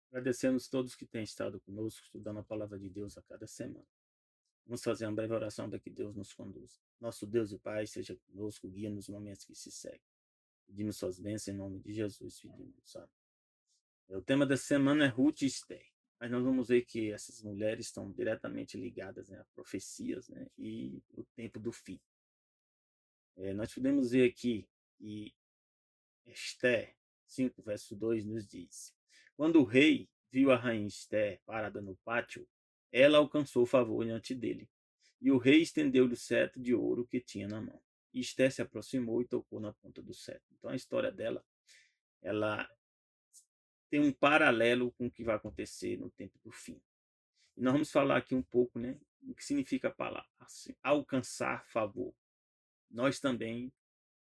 Agradecemos todos que têm estado conosco, estudando a palavra de Deus a cada semana. Vamos fazer uma breve oração para que Deus nos conduza. Nosso Deus e Pai, seja conosco, guia nos momentos que se seguem. Pedimos suas bênçãos em nome de Jesus, pedimos, sabe? O tema da semana é Ruth e Esther. Mas nós vamos ver que essas mulheres estão diretamente ligadas, né, a profecias, né, e o tempo do fim. Nós podemos ver aqui que Esther 5, verso 2 nos diz: Quando o rei viu a rainha Esther parada no pátio, ela alcançou favor diante dele. E o rei estendeu-lhe o cetro de ouro que tinha na mão. E Esther se aproximou e tocou na ponta do cetro. Então a história dela, ela tem um paralelo com o que vai acontecer no tempo do fim. E nós vamos falar aqui um pouco, né, o que significa a palavra assim, alcançar favor. Nós também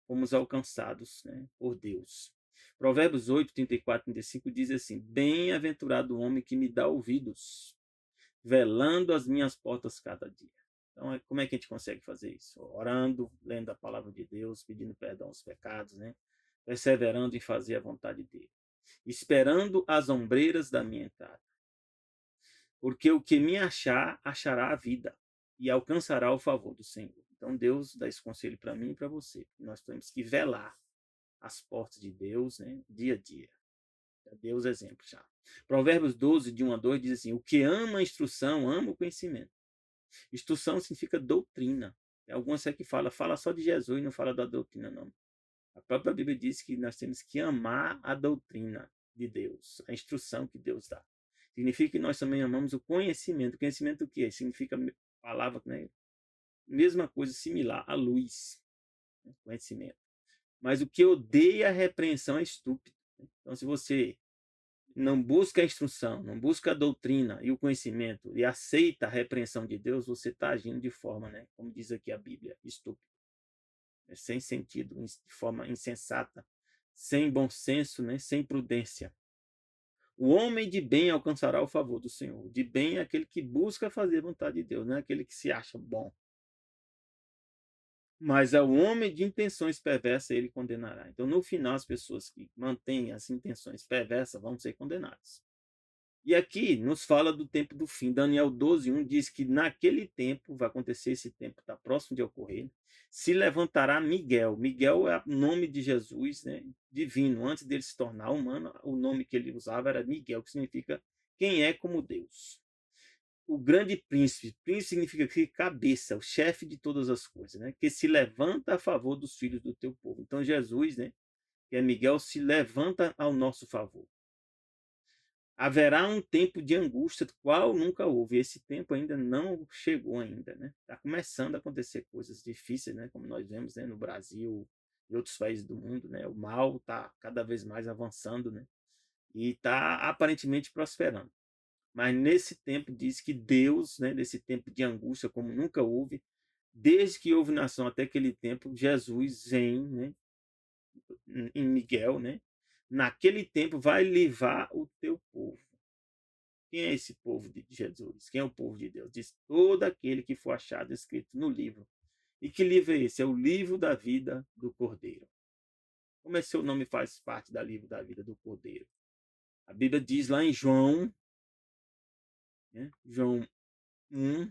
fomos alcançados, né, por Deus. Provérbios 8, 34, 35 diz assim: Bem-aventurado o homem que me dá ouvidos, velando as minhas portas cada dia. Então, como é que a gente consegue fazer isso? Orando, lendo a palavra de Deus, pedindo perdão aos pecados, né? Perseverando em fazer a vontade dele. Esperando as ombreiras da minha entrada. Porque o que me achar, achará a vida e alcançará o favor do Senhor. Então, Deus dá esse conselho para mim e para você. Nós temos que velar as portas de Deus, né, dia a dia. Deus exemplo já. Provérbios 12, de 1 a 2, diz assim: O que ama a instrução, ama o conhecimento. Instrução significa doutrina. Tem algumas que fala só de Jesus e não fala da doutrina, não. A própria Bíblia diz que nós temos que amar a doutrina de Deus, a instrução que Deus dá. Significa que nós também amamos o conhecimento. O conhecimento o quê? Significa palavra, né? Mesma coisa, similar à luz. Né? Conhecimento. Mas o que odeia a repreensão é estúpido. Então, se você não busca a instrução, não busca a doutrina e o conhecimento e aceita a repreensão de Deus, você está agindo de forma, né, como diz aqui a Bíblia, estúpida, sem sentido, de forma insensata, sem bom senso, né, sem prudência. O homem de bem alcançará o favor do Senhor. De bem é aquele que busca fazer a vontade de Deus, não é aquele que se acha bom. Mas ao homem de intenções perversas ele condenará. Então, no final, as pessoas que mantêm as intenções perversas vão ser condenadas. E aqui nos fala do tempo do fim. Daniel 12:1 diz que naquele tempo, vai acontecer esse tempo, está próximo de ocorrer, se levantará Miguel. Miguel é o nome de Jesus, né, divino. Antes dele se tornar humano, o nome que ele usava era Miguel, que significa quem é como Deus. O grande príncipe, príncipe significa que cabeça, o chefe de todas as coisas, né, que se levanta a favor dos filhos do teu povo. Então Jesus, né, que é Miguel, se levanta ao nosso favor. Haverá um tempo de angústia, qual nunca houve. Esse tempo ainda não chegou ainda, né? Está começando a acontecer coisas difíceis, né? Como nós vemos, né? No Brasil e outros países do mundo, né? O mal está cada vez mais avançando, né? E está aparentemente prosperando. Mas nesse tempo diz que Deus, né? Nesse tempo de angústia como nunca houve, desde que houve nação até aquele tempo, Jesus vem, né? Em Miguel, né? Naquele tempo vai livrar o teu povo. Quem é esse povo de Jesus? Quem é o povo de Deus? Diz todo aquele que for achado escrito no livro. E que livro é esse? É o livro da vida do Cordeiro. Como é que seu nome faz parte do livro da vida do Cordeiro? A Bíblia diz lá em João, né? João 1,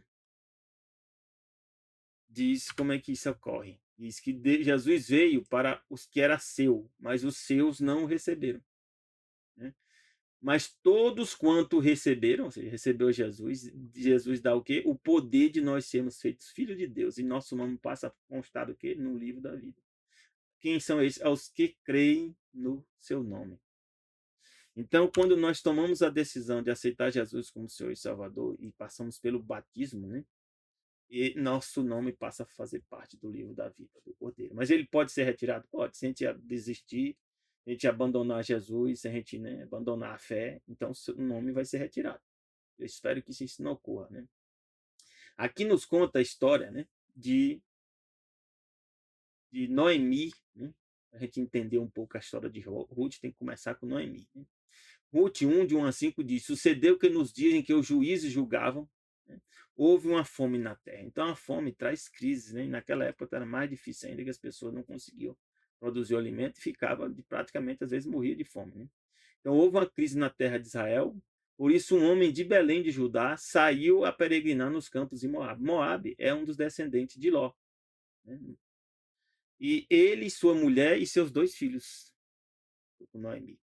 diz como é que isso ocorre. Diz que Jesus veio para os que era seu, mas os seus não o receberam. Né? Mas todos quanto receberam, ou seja, recebeu Jesus, Jesus dá o quê? O poder de nós sermos feitos filhos de Deus. E nosso nome passa a constar o quê? No livro da vida. Quem são esses? Aos que creem no seu nome. Então, quando nós tomamos a decisão de aceitar Jesus como Senhor e Salvador e passamos pelo batismo, né? E nosso nome passa a fazer parte do livro da vida do Cordeiro. Mas ele pode ser retirado? Pode. Se a gente desistir, se a gente abandonar Jesus, se a gente, né, abandonar a fé, então seu nome vai ser retirado. Eu espero que isso não ocorra, né? Aqui nos conta a história, né, de Noemi, né? A gente entender um pouco a história de Ruth, tem que começar com Noemi. Né? Ruth 1, de 1 a 5 diz: Sucedeu que nos dias em que os juízes julgavam, né, houve uma fome na terra. Então a fome traz crises, né? E naquela época era mais difícil ainda, que as pessoas não conseguiam produzir o alimento e ficava praticamente, às vezes, morria de fome. Né? Então houve uma crise na terra de Israel, Por isso, um homem de Belém de Judá saiu a peregrinar nos campos de Moabe. Moabe é um dos descendentes de Ló, né? E ele, sua mulher e seus 2 filhos, com Noemi.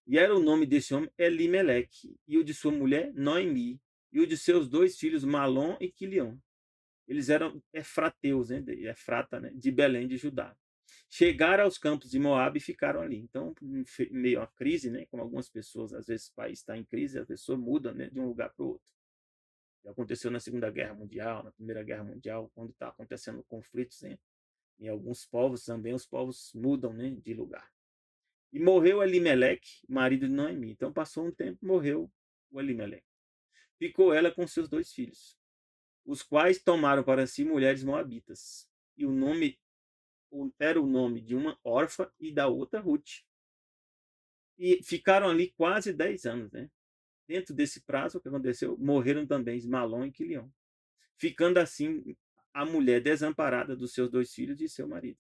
E era o nome desse homem Elimeleque, e o de sua mulher Noemi, e o de seus 2 filhos Malom e Quilion. Eles eram efrateus, né, de Efrata, né, de Belém de Judá. Chegaram aos campos de Moabe e ficaram ali. Então, em meio a crise, né, como algumas pessoas, às vezes o país está em crise, a pessoa muda, né, de um lugar para o outro. Aconteceu na Segunda Guerra Mundial, na Primeira Guerra Mundial, quando está acontecendo conflitos, né, em alguns povos também, os povos mudam, né, de lugar. E morreu Elimeleque, marido de Noemi. Então passou um tempo, morreu o Elimeleque. Ficou ela com seus 2 filhos, os quais tomaram para si mulheres moabitas. E o nome era o nome de uma órfã e da outra Ruth. E ficaram ali quase 10 anos, né? Dentro desse prazo, o que aconteceu? Morreram também Malom e Quilion, ficando assim a mulher desamparada dos seus 2 filhos e seu marido.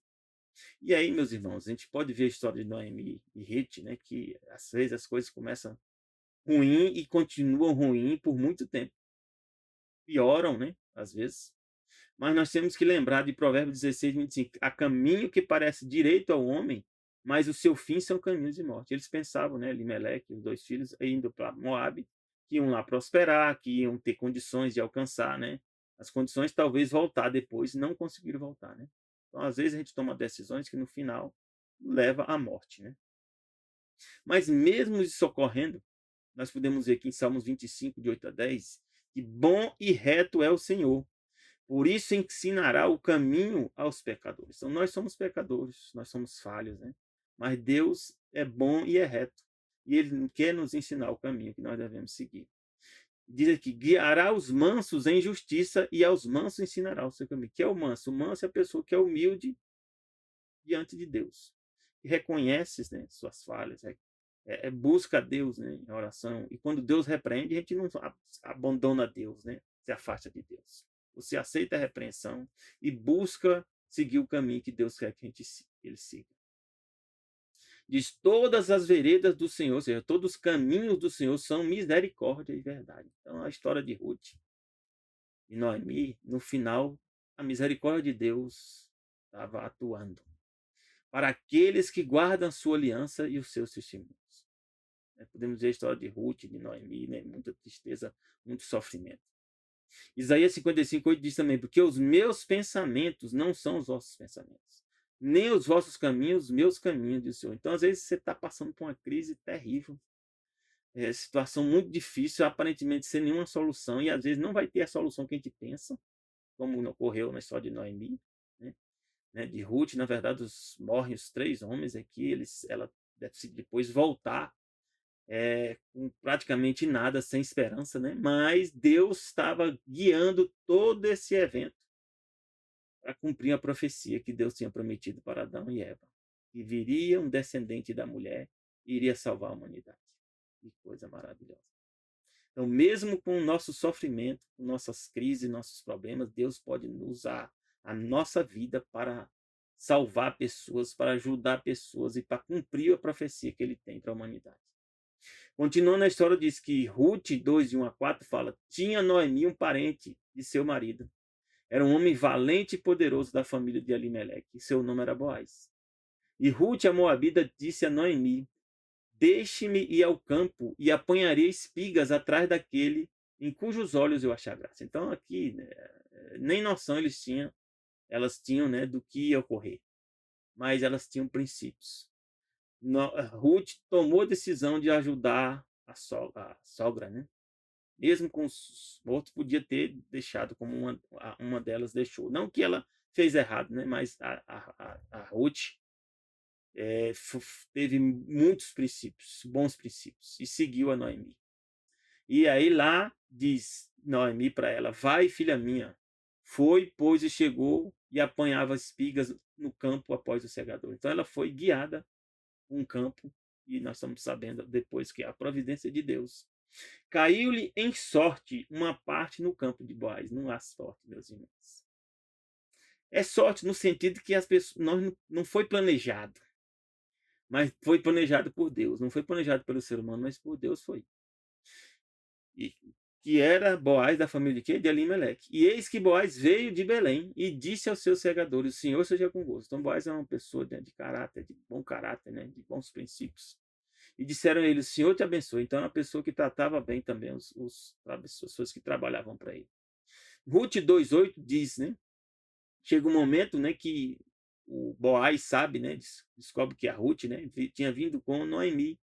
E aí, meus irmãos, a gente pode ver a história de Noemi e Ruth, né? Que às vezes as coisas começam ruim e continuam ruim por muito tempo. Pioram, né? Às vezes. Mas nós temos que lembrar de Provérbios 16, 25. Há caminho que parece direito ao homem, mas o seu fim são caminhos de morte. Eles pensavam, né? Elimeleque, os 2 filhos, indo para Moabe, que iam lá prosperar, que iam ter condições de alcançar, né? As condições talvez voltar depois, não conseguiram voltar, né? Então, às vezes a gente toma decisões que no final leva à morte, né? Mas mesmo isso ocorrendo, nós podemos ver aqui em Salmos 25, de 8 a 10, que bom e reto é o Senhor. Por isso ensinará o caminho aos pecadores. Então, nós somos pecadores, nós somos falhos, né? Mas Deus é bom e é reto. E Ele quer nos ensinar o caminho que nós devemos seguir. Diz aqui, guiará os mansos em justiça e aos mansos ensinará o seu caminho. Que é o manso? O manso é a pessoa que é humilde diante de Deus. Que reconhece, né, suas falhas, busca a Deus, né, em oração. E quando Deus repreende, a gente não abandona Deus, né, se afasta de Deus. Você aceita a repreensão e busca seguir o caminho que Deus quer que ele siga. Diz, todas as veredas do Senhor, ou seja, todos os caminhos do Senhor são misericórdia e verdade. Então, a história de Ruth e Noemi, no final, a misericórdia de Deus estava atuando para aqueles que guardam sua aliança e os seus testemunhos. Podemos ver a história de Ruth, de Noemi, né? Muita tristeza, muito sofrimento. Isaías 55:8 diz também, porque os meus pensamentos não são os vossos pensamentos, nem os vossos caminhos, meus caminhos, diz o Senhor. Então, às vezes, você está passando por uma crise terrível, situação muito difícil, aparentemente sem nenhuma solução, e às vezes não vai ter a solução que a gente pensa, como ocorreu na história de Noemi, né? De Ruth, na verdade, morrem os 3 homens aqui, ela deve depois voltar com praticamente nada, sem esperança, né? Mas Deus estava guiando todo esse evento para cumprir a profecia que Deus tinha prometido para Adão e Eva, que viria um descendente da mulher e iria salvar a humanidade. Que coisa maravilhosa. Então, mesmo com o nosso sofrimento, com nossas crises, nossos problemas, Deus pode usar a nossa vida para salvar pessoas, para ajudar pessoas e para cumprir a profecia que ele tem para a humanidade. Continuando a história, diz que Ruth 2, de 1 a 4, fala, tinha Noemi um parente de seu marido. Era um homem valente e poderoso da família de Elimeleque, e seu nome era Boaz. E Ruth, a moabita, disse a Noemi, deixe-me ir ao campo e apanharei espigas atrás daquele em cujos olhos eu achar graça. Então aqui, né, nem noção elas tinham, né, do que ia ocorrer. Mas elas tinham princípios. Ruth tomou a decisão de ajudar a sogra, né? Mesmo com os outros, podia ter deixado como uma delas deixou. Não que ela fez errado, né? Mas a Ruth teve muitos princípios, bons princípios, e seguiu a Noemi. E aí lá diz Noemi para ela, vai, filha minha. Foi, pois, e chegou e apanhava espigas no campo após o segador. Então ela foi guiada um campo, e nós estamos sabendo depois que a providência de Deus. Caiu-lhe em sorte uma parte no campo de Boaz. Não há sorte, meus irmãos. É sorte no sentido que as pessoas não foi planejado, mas foi planejado por Deus. Não foi planejado pelo ser humano, mas por Deus foi. que era Boaz da família de quê? De Elimeleque. E eis que Boaz veio de Belém e disse aos seus segadores: o Senhor seja convosco. Então Boaz é uma pessoa de caráter, de bom caráter, né? De bons princípios. E disseram a ele: o Senhor te abençoe. Então era uma pessoa que tratava bem também as pessoas que trabalhavam para ele. Ruth 2,8 diz, né? Chega um momento, né, que o Boaz sabe, né, descobre que a Ruth, né, tinha vindo com Noemi.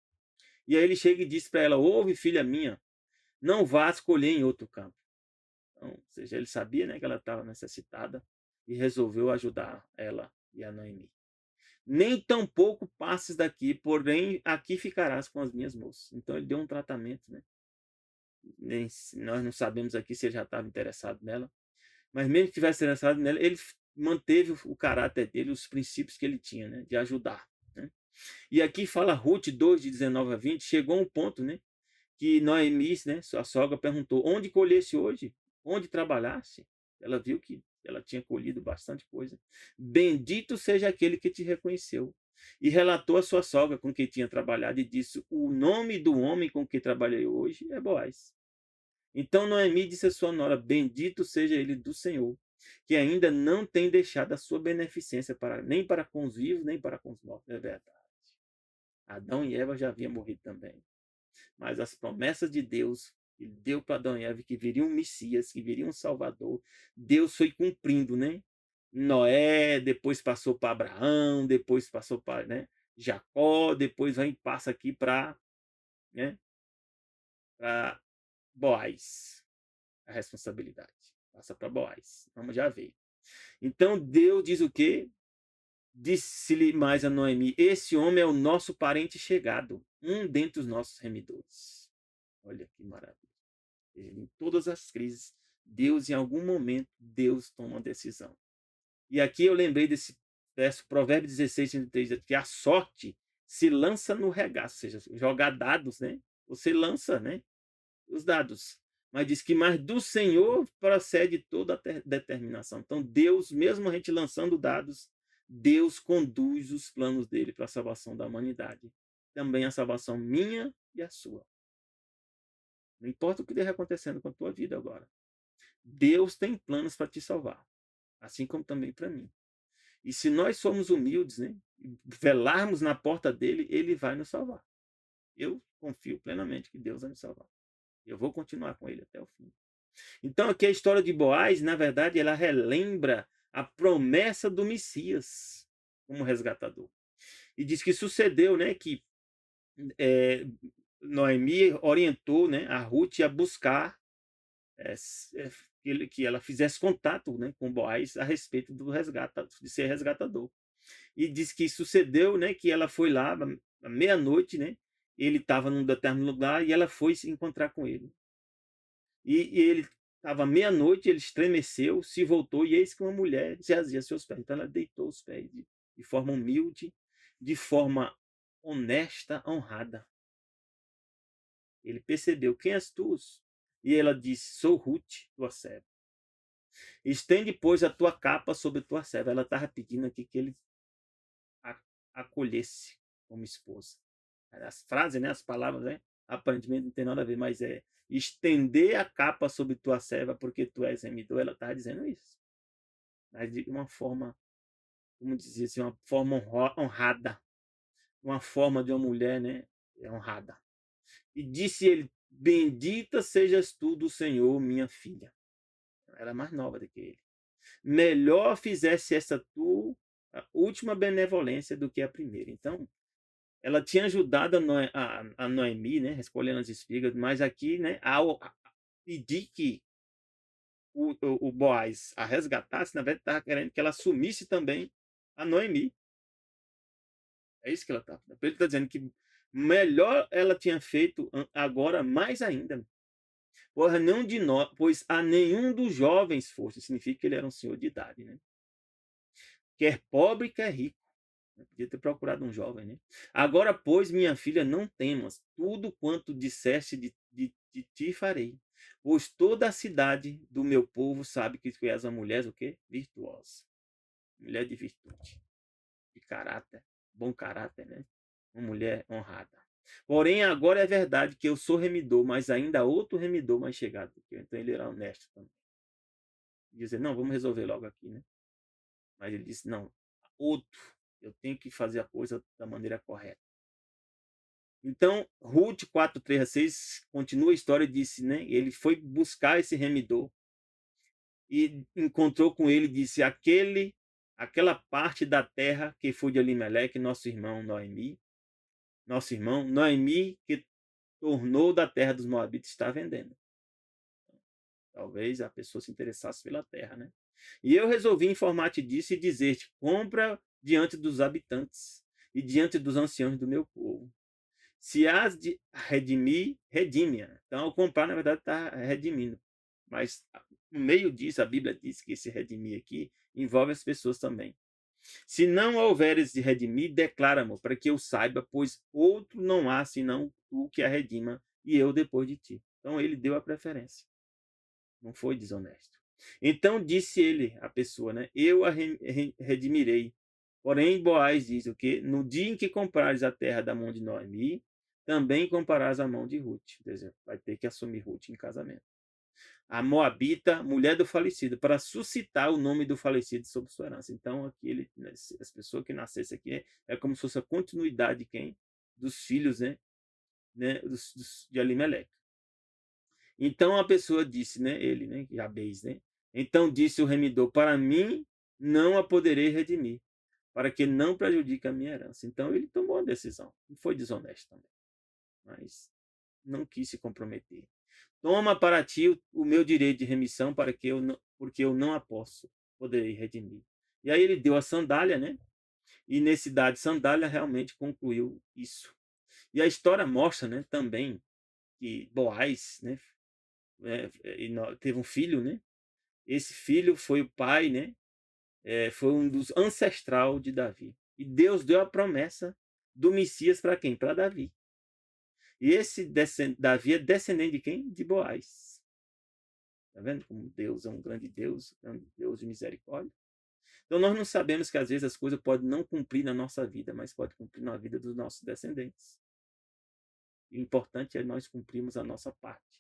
E aí ele chega e diz para ela: ouve, filha minha, não vá escolher em outro campo. Então, ou seja, ele sabia, né, que ela estava necessitada e resolveu ajudar ela e a Noemi. Nem tampouco passes daqui, porém aqui ficarás com as minhas moças. Então ele deu um tratamento, né? Nós não sabemos aqui se ele já estava interessado nela, mas mesmo que tivesse interessado nela, ele manteve o caráter dele, os princípios que ele tinha, né, de ajudar. Né? E aqui fala Ruth 2, de 19 a 20, chegou um ponto, né, que Noemi, né, sua sogra, perguntou: onde colhesse hoje? Onde trabalhasse? Ela viu que ela tinha colhido bastante coisa. Bendito seja aquele que te reconheceu. E relatou a sua sogra com quem tinha trabalhado e disse: o nome do homem com quem trabalhei hoje é Boaz. Então Noemi disse à sua nora: bendito seja ele do Senhor, que ainda não tem deixado a sua beneficência nem para com os vivos, nem para com os mortos. É verdade. Adão e Eva já haviam morrido também. Mas as promessas de Deus, ele deu para Adão e Eva que viria um Messias, que viria um Salvador, Deus foi cumprindo, né? Noé, depois passou para Abraão, depois passou para, né, Jacó, depois passa aqui para, né, para Boaz, a responsabilidade. Passa para Boaz. Vamos já ver. Então Deus diz o quê? Disse-lhe mais a Noemi: esse homem é o nosso parente chegado, um dentre os nossos remidores. Olha que maravilha. Em todas as crises, Deus, em algum momento, Deus toma uma decisão. E aqui eu lembrei desse verso, Provérbios 16, 33, que a sorte se lança no regaço, ou seja, jogar dados, né? Você lança, né, os dados. Mas diz que mais do Senhor procede toda a determinação. Então, Deus, mesmo a gente lançando dados, Deus conduz os planos dele para a salvação da humanidade. Também a salvação minha e a sua. Não importa o que esteja acontecendo com a tua vida agora. Deus tem planos para te salvar, assim como também para mim. E se nós somos humildes, né, velarmos na porta dele, ele vai nos salvar. Eu confio plenamente que Deus vai nos salvar. Eu vou continuar com ele até o fim. Então aqui a história de Boaz, na verdade, ela relembra a promessa do Messias como resgatador. E diz que sucedeu, né, que Noemi orientou, né, a Ruth a buscar que ela fizesse contato, né, com Boaz a respeito do resgate, de ser resgatador. E diz que sucedeu, né, que ela foi lá à meia-noite, né, ele estava num determinado lugar e ela foi se encontrar com ele. E ele estava meia-noite, ele estremeceu, se voltou e eis que uma mulher jazia a seus pés. Então ela deitou os pés de forma humilde, de forma honesta, honrada. Ele percebeu: quem és tu? E ela disse: sou Ruth, tua serva. Estende, pois, a tua capa sobre tua serva. Ela estava pedindo aqui que ele acolhesse como esposa. As frases, né, as palavras, né, aparentemente não tem nada a ver, mas é estender a capa sobre tua serva porque tu és remidor. Ela está dizendo isso. Mas de uma forma, como dizer assim, uma forma honrada. Uma forma de uma mulher, né, honrada. E disse ele: bendita sejas tu do Senhor, minha filha. Ela era mais nova do que ele. Melhor fizesse essa tua última benevolência do que a primeira. Então, ela tinha ajudado a Noemi, né, escolhendo as espigas, mas aqui, né, ao pedir que o Boaz a resgatasse, na verdade, estava querendo que ela assumisse também a Noemi. É isso que ela está. Ele está dizendo que melhor ela tinha feito agora, mais ainda. Pois a nenhum dos jovens fosse. Significa que ele era um senhor de idade, né? Quer pobre, quer rico. Eu podia ter procurado um jovem, né? Agora, pois, minha filha, não temas. Tudo quanto disseste de ti farei. Pois toda a cidade do meu povo sabe que tu és uma mulher, o quê? Virtuosa. Mulher de virtude. De caráter. Bom caráter, né? Uma mulher honrada. Porém, agora é verdade que eu sou remidor, mas ainda há outro remidor mais chegado do que eu. Então ele era honesto também. Dizer, não, vamos resolver logo aqui, né? Mas ele disse, não, outro, eu tenho que fazer a coisa da maneira correta. Então, Ruth 4, 3 a 6 continua a história e disse, né? Ele foi buscar esse remidor e encontrou com ele e disse, aquela parte da terra que foi de Elimeleque, nosso irmão Noemi, que tornou da terra dos Moabitas, está vendendo. Talvez a pessoa se interessasse pela terra, né? E eu resolvi informar-te disso e dizer-te, compra diante dos habitantes e diante dos anciãos do meu povo. Se has de redimir, redime-a. Então, ao comprar, na verdade, está redimindo. Mas, no meio disso, a Bíblia diz que esse redimir aqui envolve as pessoas também. Se não houveres de redimir, declara-me, para que eu saiba, pois outro não há senão tu que a redima, e eu depois de ti. Então, ele deu a preferência. Não foi desonesto. Então disse ele, a pessoa, né? Eu a redimirei. Porém, Boaz diz o que? No dia em que comprares a terra da mão de Noemi, também comprarás a mão de Ruth. Quer dizer, vai ter que assumir Ruth em casamento. A Moabita, mulher do falecido, para suscitar o nome do falecido sobre sua herança. Então, aqui as pessoas que nascessem aqui é como se fosse a continuidade de quem? Dos filhos, né? De Alimeleque. Então a pessoa disse, né, ele, né, Jabez, né? Então disse o remidor, para mim não a poderei redimir, para que não prejudique a minha herança. Então ele tomou a decisão. Não foi desonesto também, mas não quis se comprometer. Toma para ti o meu direito de remissão, para que eu não, porque eu não a posso, poderei redimir. E aí ele deu a sandália, né? E nesse dar de sandália realmente concluiu isso. E a história mostra, né, também que Boaz, né, teve um filho, né? Esse filho foi o pai, né? Foi um dos ancestral de Davi. E Deus deu a promessa do Messias para quem? Para Davi. E esse Davi é descendente de quem? De Boaz. Tá vendo como Deus é um grande Deus de misericórdia? Então nós não sabemos que às vezes as coisas podem não cumprir na nossa vida, mas pode cumprir na vida dos nossos descendentes. O importante é nós cumprirmos a nossa parte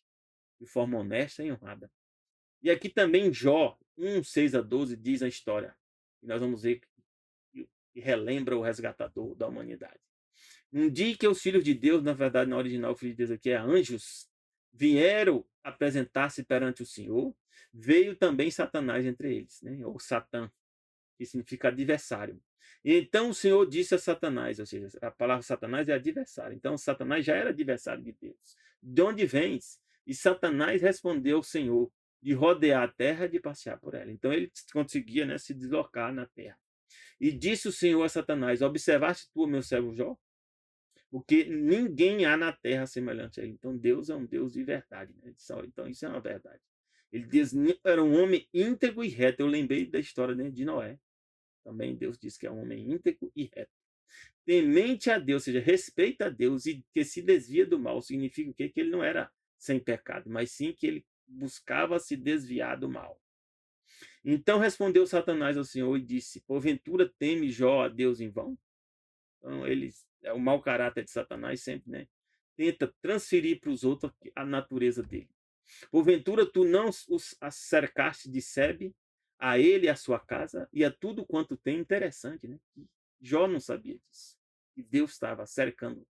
de forma honesta e honrada. E aqui também Jó 1, 6 a 12 diz a história. E nós vamos ver que relembra o resgatador da humanidade. Um dia que os filhos de Deus, na verdade, na original, o filho de Deus aqui é anjos, vieram apresentar-se perante o Senhor, veio também Satanás entre eles, né? Ou Satã, que significa adversário. E então o Senhor disse a Satanás, ou seja, a palavra Satanás é adversário. Então Satanás já era adversário de Deus. De onde vens? E Satanás respondeu ao Senhor, de rodear a terra e de passear por ela. Então ele conseguia, né, se deslocar na terra. E disse o Senhor a Satanás, observaste tu o meu servo Jó? Porque ninguém há na terra semelhante a ele. Então Deus é um Deus de verdade. Né? Então isso é uma verdade. Ele diz, era um homem íntegro e reto. Eu lembrei da história, né, de Noé. Também Deus diz que é um homem íntegro e reto. Temente a Deus, ou seja, respeita a Deus e que se desvia do mal. Significa o quê? Que ele não era sem pecado, mas sim que ele buscava se desviar do mal. Então respondeu Satanás ao Senhor e disse, porventura teme Jó a Deus em vão? Então, o mau caráter de Satanás sempre, né? Tenta transferir para os outros a natureza dele. Porventura tu não os cercaste de Sebe, a ele e a sua casa, e a tudo quanto tem. Interessante, né? Jó não sabia disso. E Deus estava cercando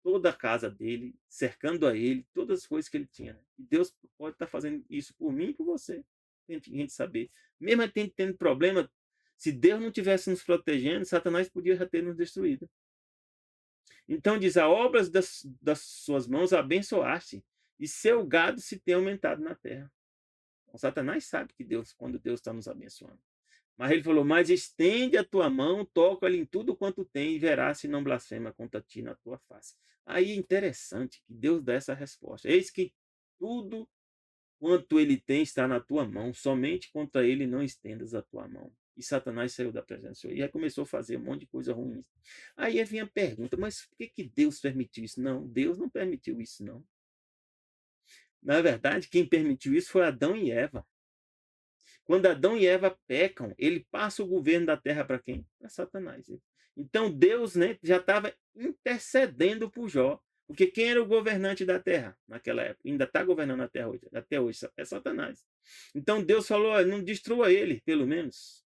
toda a casa dele, cercando a ele, todas as coisas que ele tinha. Né? E Deus pode estar fazendo isso por mim e por você. Tem que a gente saber. Mesmo tendo problema, se Deus não tivesse nos protegendo, Satanás podia já ter nos destruído. Então diz, a obras das suas mãos abençoaste, e seu gado se tem aumentado na terra. Então, Satanás sabe que quando Deus está nos abençoando. Mas ele falou, mas estende a tua mão, toca-lhe em tudo quanto tem, e verás se não blasfema contra ti na tua face. Aí é interessante que Deus dá essa resposta. Eis que tudo quanto ele tem está na tua mão, somente contra ele não estendas a tua mão. E Satanás saiu da presença do Senhor. E aí começou a fazer um monte de coisa ruim. Aí vinha a pergunta, mas por que Deus permitiu isso? Não, Deus não permitiu isso, não. Na verdade, quem permitiu isso foi Adão e Eva. Quando Adão e Eva pecam, ele passa o governo da terra para quem? Para Satanás. Então Deus, né, já estava intercedendo por Jó, porque quem era o governante da terra naquela época? Ainda está governando a terra hoje, até hoje, é Satanás. Então Deus falou: "Olha, não destrua ele, pelo menos.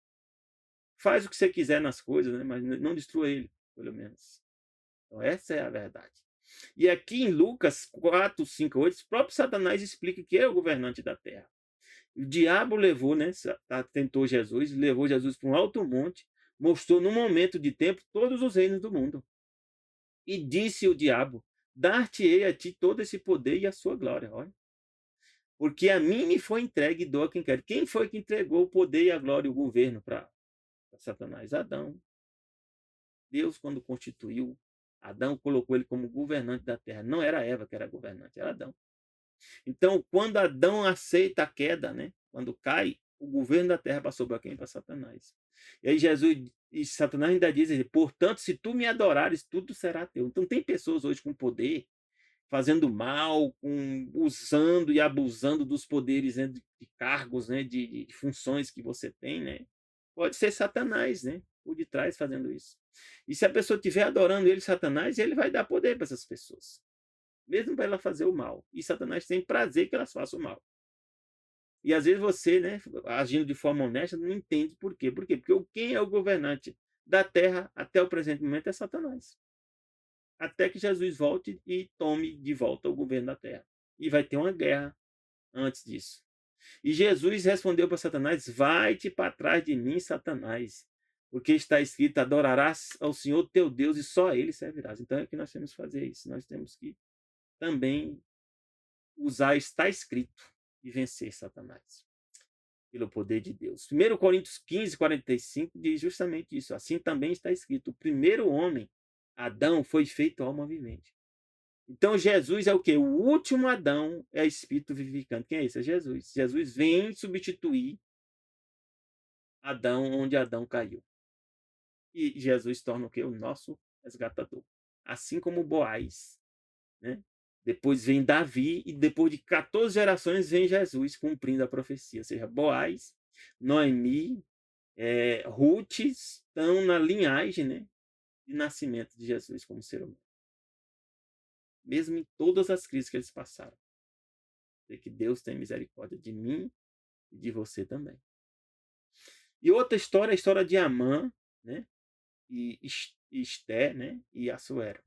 Faz o que você quiser nas coisas, né, mas não destrua ele, pelo menos." Então essa é a verdade. E aqui em Lucas 4, 5, 8, o próprio Satanás explica que é o governante da terra. O diabo levou, né, tentou Jesus, levou Jesus para um alto monte, mostrou num momento de tempo todos os reinos do mundo. E disse o diabo: "Dar-te-ei a ti todo esse poder e a sua glória." Olha, porque a mim me foi entregue e dou a quem quer. Quem foi que entregou o poder e a glória e o governo para Satanás? Adão. Deus, quando constituiu Adão, colocou ele como governante da terra. Não era Eva que era governante, era Adão. Então, quando Adão aceita a queda, né? Quando cai, o governo da terra passou para quem? Para Satanás. E aí Jesus e Satanás ainda dizem: "Portanto, se tu me adorares, tudo será teu." Então tem pessoas hoje com poder, fazendo mal, usando e abusando dos poderes, né, de cargos, né, de funções que você tem, né? Pode ser Satanás, né, por detrás fazendo isso. E se a pessoa estiver adorando ele, Satanás, ele vai dar poder para essas pessoas, mesmo para ela fazer o mal. E Satanás tem prazer que elas façam o mal. E às vezes você, né, agindo de forma honesta, não entende por quê. Por quê? Porque quem é o governante da terra até o presente momento é Satanás. Até que Jesus volte e tome de volta o governo da terra. E vai ter uma guerra antes disso. E Jesus respondeu para Satanás: "Vai-te para trás de mim, Satanás, porque está escrito: adorarás ao Senhor teu Deus e só a ele servirás." Então é que nós temos que fazer isso. Nós temos que também usar está escrito e vencer Satanás pelo poder de Deus. 1 Coríntios 15, 45 diz justamente isso. Assim também está escrito: o primeiro homem, Adão, foi feito alma vivente. Então Jesus é o quê? O último Adão é espírito vivificante. Quem é esse? É Jesus. Jesus vem substituir Adão onde Adão caiu. E Jesus torna o quê? O nosso resgatador. Assim como Boaz, né? Depois vem Davi e depois de 14 gerações vem Jesus cumprindo a profecia. Ou seja, Boaz, Noemi, Ruth estão na linhagem, né, de nascimento de Jesus como ser humano. Mesmo em todas as crises que eles passaram. É que Deus tem misericórdia de mim e de você também. E outra história é a história de Amã, né, e Esté, né, e Assuero.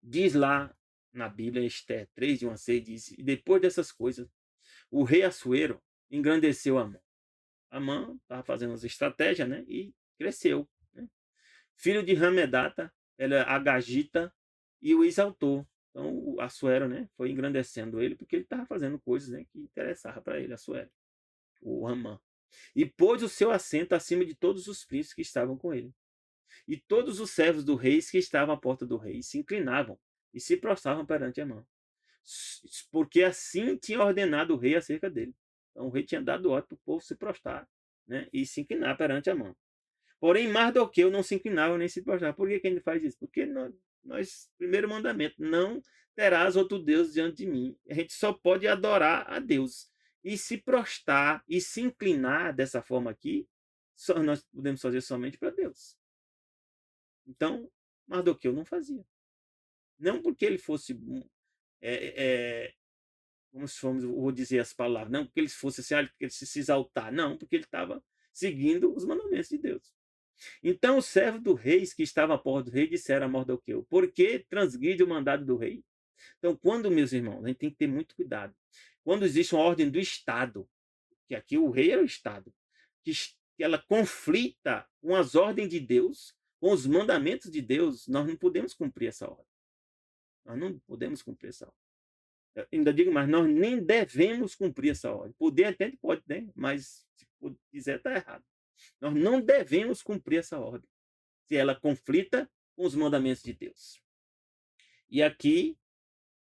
Diz lá na Bíblia, Esté 3, de 1 a 6, diz: "E depois dessas coisas, o rei Assuero engrandeceu Amã." Amã estava fazendo as estratégias, né, e cresceu, né. Filho de Ramedata, ela Agagita, e o exaltou. Então, o Assuero, né, foi engrandecendo ele, porque ele estava fazendo coisas, né, que interessavam para ele, Assuero, o Amã. E pôs o seu assento acima de todos os príncipes que estavam com ele. E todos os servos do rei que estavam à porta do rei se inclinavam e se prostravam perante Amã, porque assim tinha ordenado o rei acerca dele. Então o rei tinha dado ordem para o povo se prostrar, né, e se inclinar perante Amã. Porém, Mardoqueu não se inclinava nem se prostrava. Por que ele faz isso? Porque nós, primeiro mandamento, não terás outro Deus diante de mim. A gente só pode adorar a Deus. E se prostrar e se inclinar dessa forma aqui, nós podemos fazer somente para Deus. Então, Mardoqueu não fazia. Não porque ele fosse, como se formos, vou dizer as palavras, não porque ele fosse assim, que ele se exaltar, não, porque ele estava seguindo os mandamentos de Deus. Então os servos do rei que estavam à porta do rei disseram a Mardoqueu: por que transgride o mandado do rei? Então, quando, meus irmãos, a gente tem que ter muito cuidado. Quando existe uma ordem do Estado, que aqui o rei era o Estado, que ela conflita com as ordens de Deus, com os mandamentos de Deus, nós não podemos cumprir essa ordem. Nós não podemos cumprir essa ordem. Eu ainda digo mais, nós nem devemos cumprir essa ordem. Poder até a gente pode, né? Mas se quiser, está errado. Nós não devemos cumprir essa ordem, se ela conflita com os mandamentos de Deus. E aqui,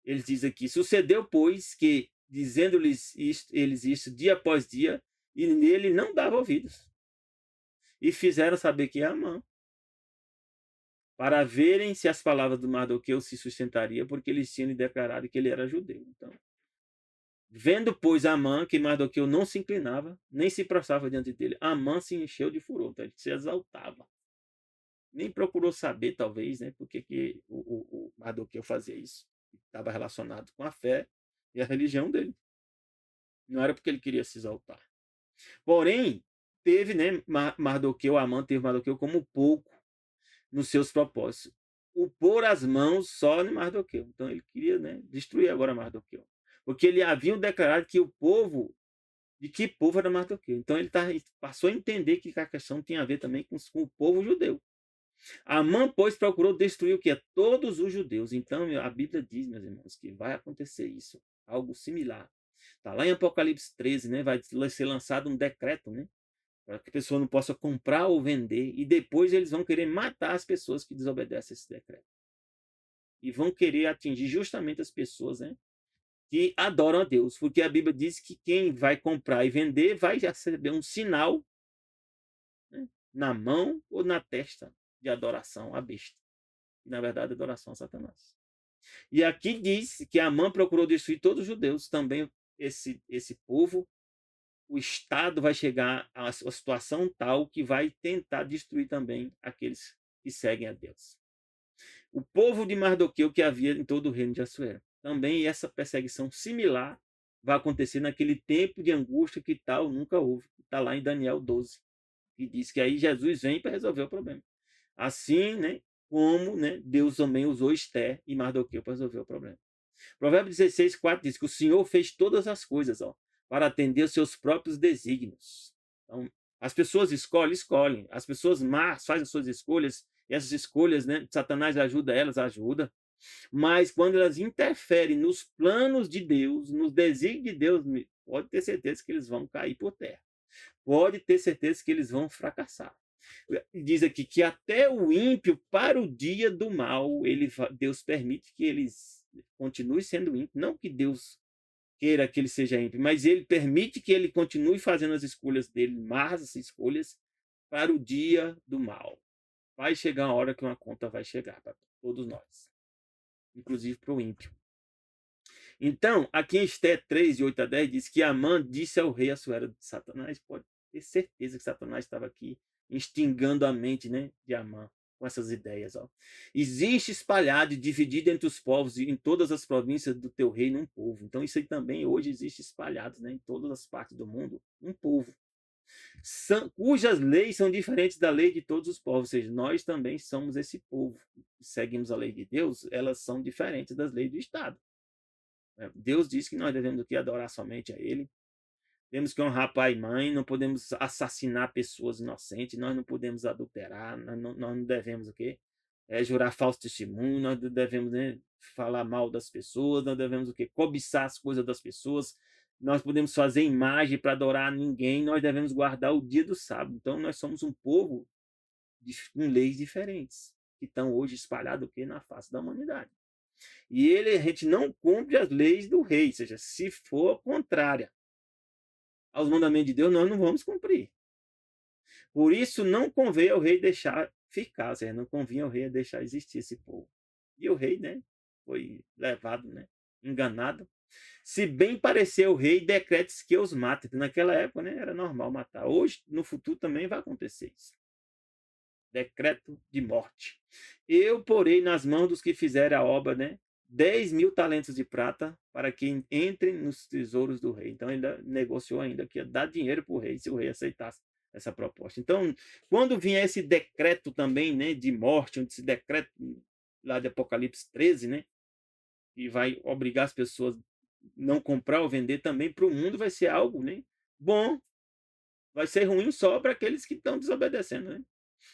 eles dizem aqui: sucedeu, pois, que, dizendo-lhes eles isso dia após dia, e nele não dava ouvidos. E fizeram saber que é Amã, para verem se as palavras do Mardoqueu se sustentariam, porque eles tinham declarado que ele era judeu. Então, vendo, pois, Amã que Mardoqueu não se inclinava, nem se prostrava diante dele, Amã se encheu de furor, então ele se exaltava. nem procurou saber, talvez, né, por que que o Mardoqueu fazia isso. Estava relacionado com a fé e a religião dele. Não era porque ele queria se exaltar. Porém, teve, né, Mardoqueu, Amã teve Mardoqueu como pouco nos seus propósitos. O pôr as mãos só em Mardoqueu. Então ele queria, né, destruir agora Mardoqueu. Porque ele havia declarado que o povo, de que povo era Mardoqueu. Então ele passou a entender que a questão tinha a ver também com o povo judeu. Amã, pois, procurou destruir o que? Todos os judeus. Então a Bíblia diz, meus irmãos, que vai acontecer isso. Algo similar. Está lá em Apocalipse 13, né? Vai ser lançado um decreto, né? Para que a pessoa não possa comprar ou vender. E depois eles vão querer matar as pessoas que desobedecem esse decreto. E vão querer atingir justamente as pessoas, né, que adoram a Deus. Porque a Bíblia diz que quem vai comprar e vender vai receber um sinal, né, na mão ou na testa de adoração à besta. E, na verdade, adoração a Satanás. E aqui diz que Amã procurou destruir todos os judeus. Também esse povo, o Estado vai chegar a uma situação tal que vai tentar destruir também aqueles que seguem a Deus. O povo de Mardoqueu que havia em todo o reino de Assuero. Também essa perseguição similar vai acontecer naquele tempo de angústia que tal nunca houve. Está lá em Daniel 12, que diz que aí Jesus vem para resolver o problema. Assim, né, como, né, Deus também usou Esther e Mardoqueu para resolver o problema. Provérbios 16, 4 diz que o Senhor fez todas as coisas, ó, para atender os seus próprios desígnios. Então, as pessoas escolhem. As pessoas más fazem as suas escolhas, e essas escolhas, né, Satanás ajuda elas, ajuda. Mas quando elas interferem nos planos de Deus, nos desígnios de Deus, pode ter certeza que eles vão cair por terra. Pode ter certeza que eles vão fracassar. Diz aqui que até o ímpio, para o dia do mal, Deus permite que eles continue sendo ímpio. Não que Deus queira que ele seja ímpio, mas ele permite que ele continue fazendo as escolhas dele, más escolhas, para o dia do mal. Vai chegar uma hora que uma conta vai chegar para todos nós, inclusive para o ímpio. Então, aqui em Esté 3, de 8 a 10, diz que Amã disse ao rei Assuero de Satanás. Pode ter certeza que Satanás estava aqui instigando a mente, né, de Amã com essas ideias. Ó. Existe espalhado e dividido entre os povos e em todas as províncias do teu reino um povo. Então, isso aí também hoje existe espalhado, né, em todas as partes do mundo, um povo. Cujas leis são diferentes da lei de todos os povos. Ou seja, nós também somos esse povo. Seguimos a lei de Deus, elas são diferentes das leis do Estado. Deus diz que nós devemos adorar somente a Ele. Temos que honrar pai e mãe, não podemos assassinar pessoas inocentes, nós não podemos adulterar, nós não devemos o quê? Jurar falso testemunho, nós devemos, né, falar mal das pessoas, nós devemos o quê? Cobiçar as coisas das pessoas, nós podemos fazer imagem para adorar ninguém, nós devemos guardar o dia do sábado. Então nós somos um povo com leis diferentes, que estão hoje espalhados o quê? Na face da humanidade. E a gente não cumpre as leis do rei, ou seja, se for contrária aos mandamentos de Deus, nós não vamos cumprir. Por isso, não convém ao rei deixar ficar, ou seja, não convinha ao rei deixar existir esse povo. E o rei, né, foi levado, né, enganado. Se bem parecer o rei, decretes que os mate. Naquela época, né, era normal matar. Hoje, no futuro, também vai acontecer isso. Decreto de morte. Eu porei nas mãos dos que fizerem a obra, né, 10.000 talentos de prata para que entrem nos tesouros do rei. Então, ele negociou ainda que ia dar dinheiro para o rei, se o rei aceitasse essa proposta. Então, quando vinha esse decreto também, né, de morte, esse decreto lá de Apocalipse 13, né, que vai obrigar as pessoas a não comprar ou vender, também para o mundo vai ser algo, né, bom. Vai ser ruim só para aqueles que estão desobedecendo, né,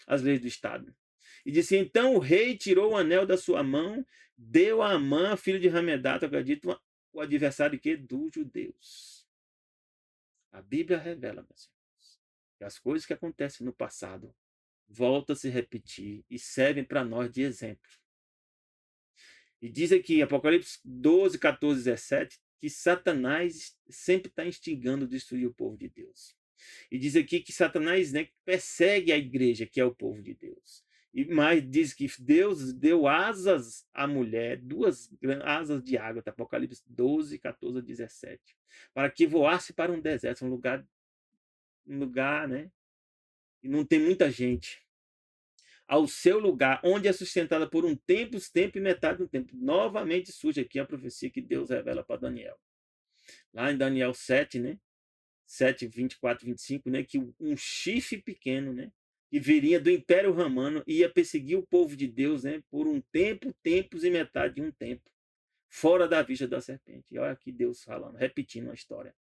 as leis do Estado. E disse: então o rei tirou o anel da sua mão, deu a Amã, filho de Hamedata, acredito, o adversário que dos judeus. A Bíblia revela, meus irmãos, que as coisas que acontecem no passado voltam a se repetir e servem para nós de exemplo. E diz aqui em Apocalipse 12, 14, 17, que Satanás sempre está instigando a destruir o povo de Deus. E diz aqui que Satanás, né, persegue a igreja, que é o povo de Deus. Mas diz que Deus deu asas à mulher, 2 asas de água, tá? Apocalipse 12, 14 a 17, para que voasse para um deserto, um lugar, né, e não tem muita gente, ao seu lugar, onde é sustentada por um tempo e metade do tempo. Novamente surge aqui a profecia que Deus revela para Daniel. Lá em Daniel 7, né? 7, 24, 25, né? Que um chifre pequeno, né? Que viria do Império Romano ia perseguir o povo de Deus, né? Por um tempo, tempos e metade de um tempo. Fora da vista da serpente. E olha aqui Deus falando, repetindo a história.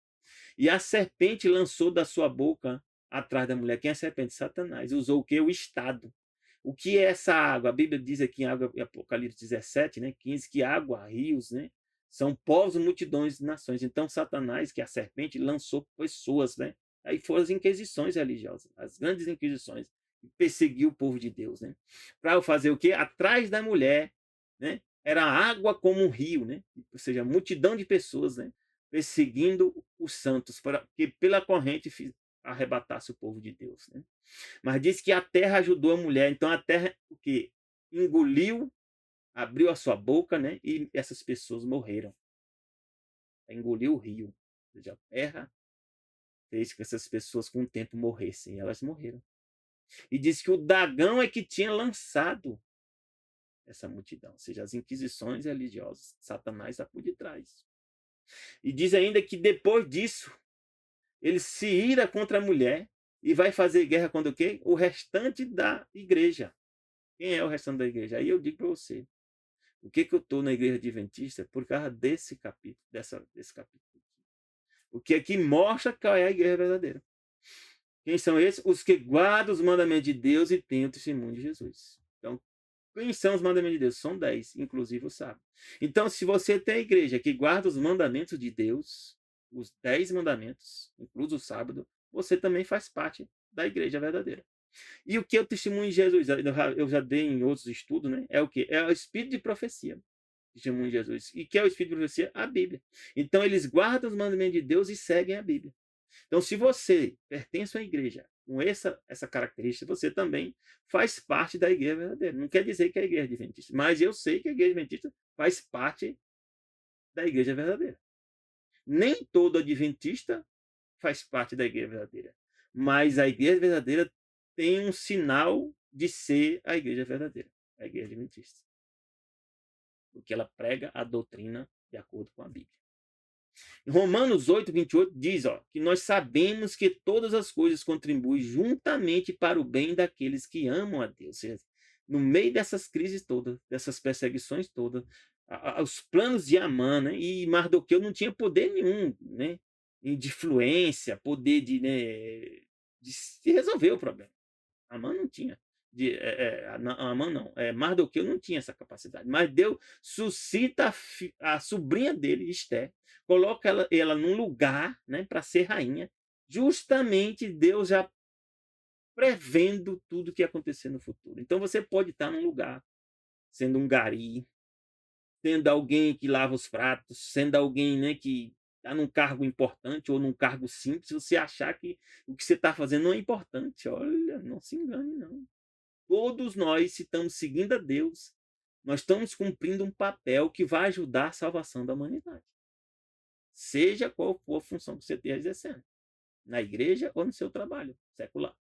E a serpente lançou da sua boca atrás da mulher. Quem é a serpente? Satanás. Usou o quê? O Estado. O que é essa água? A Bíblia diz aqui em Apocalipse 17, né, 15, que água, rios, né, são povos, multidões de nações. Então, Satanás, que é a serpente, lançou pessoas, né? Aí foram as inquisições religiosas, as grandes inquisições, que perseguiu o povo de Deus, né? Para fazer o quê? Atrás da mulher, né? Era água como um rio, né? Ou seja, multidão de pessoas, né? Perseguindo os santos, para que pela corrente arrebatasse o povo de Deus, né? Mas diz que a terra ajudou a mulher. Então a terra o que engoliu, abriu a sua boca, né? E essas pessoas morreram. Engoliu o rio. Ou seja, a terra fez que essas pessoas com o tempo morressem. E elas morreram. E diz que o dragão é que tinha lançado essa multidão. Ou seja, as inquisições religiosas. Satanás está por detrás. E diz ainda que depois disso, ele se ira contra a mulher e vai fazer guerra contra o quê? O restante da igreja. Quem é o restante da igreja? Aí eu digo para você, o que eu estou na igreja adventista? Por causa desse capítulo, desse capítulo. O que aqui mostra qual é a igreja verdadeira. Quem são esses? Os que guardam os mandamentos de Deus e têm o testemunho de Jesus. Então, quem são os mandamentos de Deus? São 10, inclusive o sábado. Então, se você tem a igreja que guarda os mandamentos de Deus, os 10 mandamentos, incluso o sábado, você também faz parte da igreja verdadeira. E o que é o testemunho de Jesus? Eu já dei em outros estudos, né? É o que? É o espírito de profecia. Testemunho de Jesus. E o que é o espírito de profecia? A Bíblia. Então, eles guardam os mandamentos de Deus e seguem a Bíblia. Então, se você pertence à igreja com essa característica, você também faz parte da igreja verdadeira. Não quer dizer que é a igreja adventista, mas eu sei que a igreja adventista faz parte da igreja verdadeira. Nem todo adventista faz parte da igreja verdadeira, mas a igreja verdadeira tem um sinal de ser a igreja verdadeira, a igreja adventista. Porque ela prega a doutrina de acordo com a Bíblia. Em Romanos 8, 28 diz que nós sabemos que todas as coisas contribuem juntamente para o bem daqueles que amam a Deus. Ou seja, no meio dessas crises todas, dessas perseguições todas, os planos de Amã, né? E Mardoqueu não tinha poder nenhum, né? De influência, poder de resolver o problema. Amã não tinha. Amã não. Mardoqueu não tinha essa capacidade. Mas Deus suscita a sobrinha dele, Esté, coloca ela num lugar, né, para ser rainha. Justamente Deus já prevendo tudo que ia acontecer no futuro. Então você pode estar num lugar, sendo um gari, sendo alguém que lava os pratos, sendo alguém, né, que está num cargo importante ou num cargo simples, você achar que o que você está fazendo não é importante. Olha, não se engane, não. Todos nós, se estamos seguindo a Deus, nós estamos cumprindo um papel que vai ajudar a salvação da humanidade. Seja qual for a função que você esteja exercendo. Na igreja ou no seu trabalho secular.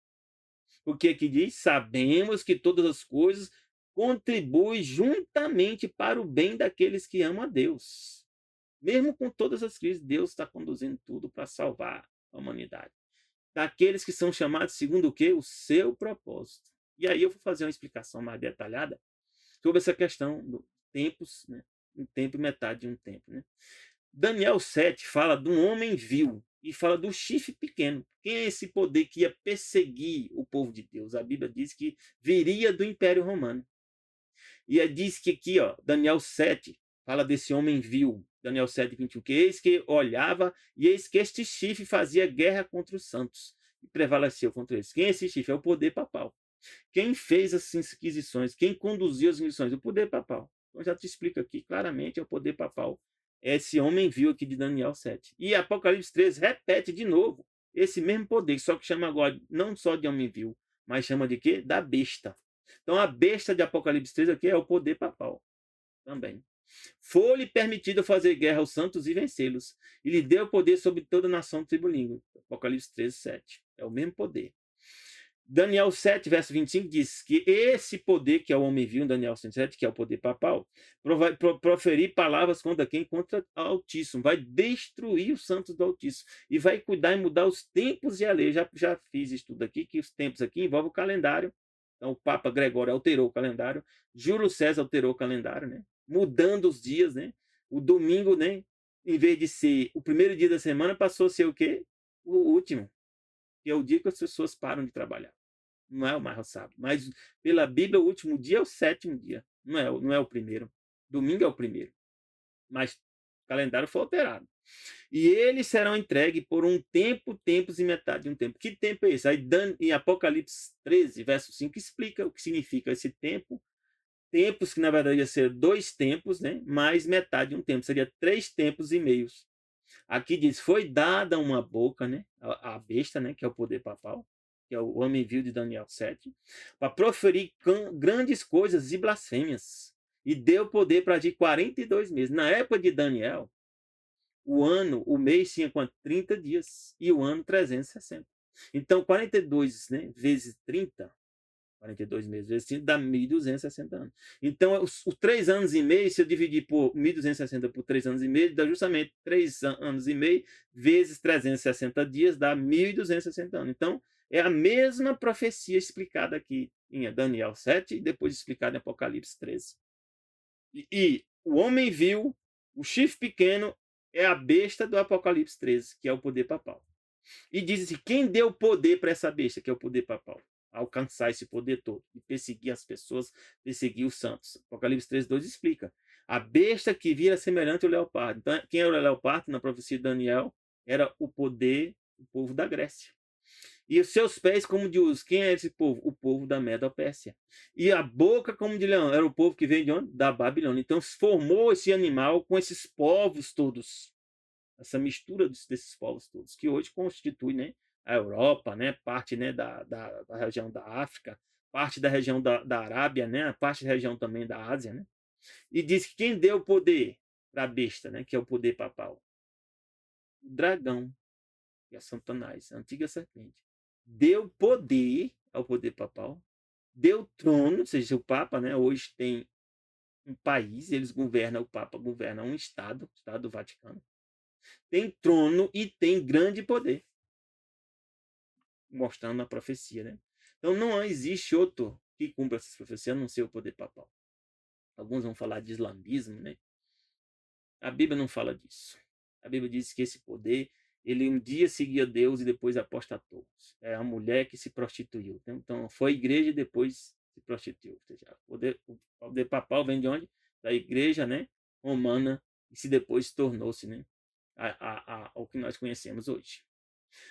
Porque aqui diz, sabemos que todas as coisas contribuem juntamente para o bem daqueles que amam a Deus. Mesmo com todas as crises, Deus está conduzindo tudo para salvar a humanidade. Daqueles que são chamados segundo o quê? O seu propósito. E aí eu vou fazer uma explicação mais detalhada sobre essa questão dos tempos, né? Um tempo e metade de um tempo, né? Daniel 7 fala de um homem vil e fala do chifre pequeno. Quem é esse poder que ia perseguir o povo de Deus? A Bíblia diz que viria do Império Romano. E diz que aqui, Daniel 7 fala desse homem vil. Daniel 7, 21, que eis que olhava e eis que este chifre fazia guerra contra os santos e prevaleceu contra eles. Quem é esse chifre? É o poder papal. Quem fez as inquisições? Quem conduziu as inquisições? O poder papal. Então, eu já te explico aqui claramente, é o poder papal. É esse homem vil aqui de Daniel 7. E Apocalipse 13 repete de novo esse mesmo poder, só que chama agora não só de homem vil, mas chama de quê? Da besta. Então a besta de Apocalipse 13 aqui é o poder papal também. Foi-lhe permitido fazer guerra aos santos e vencê-los, e lhe deu poder sobre toda a nação tribulíngue. Apocalipse 13, 7. É o mesmo poder. Daniel 7, verso 25 diz que esse poder que é o homem viu, em Daniel 7, que é o poder papal, vai proferir palavras contra quem? Contra o Altíssimo. Vai destruir os santos do Altíssimo. E vai cuidar e mudar os tempos e a lei. Já fiz isso tudo aqui, que os tempos aqui envolvem o calendário. Então, o Papa Gregório alterou o calendário. Júlio César alterou o calendário, né? Mudando os dias, né? O domingo, né? Em vez de ser o primeiro dia da semana, passou a ser o quê? O último, que é o dia que as pessoas param de trabalhar. Não é o mais sábado. Mas pela Bíblia, o último dia é o sétimo dia. Não é o primeiro. Domingo é o primeiro. Mas o calendário foi alterado. E eles serão entregues por um tempo, tempos e metade de um tempo. Que tempo é esse? Aí em Apocalipse 13, verso 5, explica o que significa esse tempo. Tempos que, na verdade, ia ser 2 tempos, né? Mais metade de um tempo. Seria 3 tempos e meios. Aqui diz, foi dada uma boca, né? A besta, né? Que é o poder papal, que é o homem vil de Daniel 7, para proferir grandes coisas e blasfêmias. E deu poder para agir 42 meses. Na época de Daniel, o mês tinha quanto? 30 dias. E o ano 360. Então, 42, né, vezes 30, 42 meses vezes 5 dá 1.260 anos. Então, os 3 anos e meio, se eu dividir por 1.260 por 3 anos e meio, dá justamente 3 anos e meio vezes 360 dias, dá 1.260 anos. Então, é a mesma profecia explicada aqui em Daniel 7 e depois explicada em Apocalipse 13. E o homem viu, o chifre pequeno é a besta do Apocalipse 13, que é o poder papal. E diz assim, quem deu poder para essa besta, que é o poder papal? Alcançar esse poder todo e perseguir as pessoas, perseguir os santos. Apocalipse 13:2 explica. A besta que vira semelhante ao leopardo. Então, quem era o leopardo na profecia de Daniel? Era o poder do povo da Grécia. E os seus pés como de urso. Quem é esse povo? O povo da Medo-Pérsia. E a boca como de leão. Era o povo que veio de onde? Da Babilônia. Então, se formou esse animal com esses povos todos. Essa mistura desses povos todos, que hoje constitui, né, a Europa, né, parte, né, da região da África, parte da região da Arábia, né, parte da região também da Ásia, né? E diz que quem deu o poder para a besta, né, que é o poder papal? O dragão, que é Satanás, a antiga serpente. Deu poder ao poder papal, deu trono, ou seja, o Papa, né, hoje tem um país, eles governam, o Papa governa um estado, o Estado do Vaticano, tem trono e tem grande poder, mostrando a profecia, né? Então não existe outro que cumpra essas profecias a não ser o poder papal. Alguns vão falar de islamismo, né? A Bíblia não fala disso. A Bíblia diz que esse poder, ele um dia seguia Deus e depois apostatou. É a mulher que se prostituiu. Então foi a igreja e depois se prostituiu. Ou seja, o poder papal vem de onde? Da igreja, né, romana, e se depois tornou-se, né, o que nós conhecemos hoje.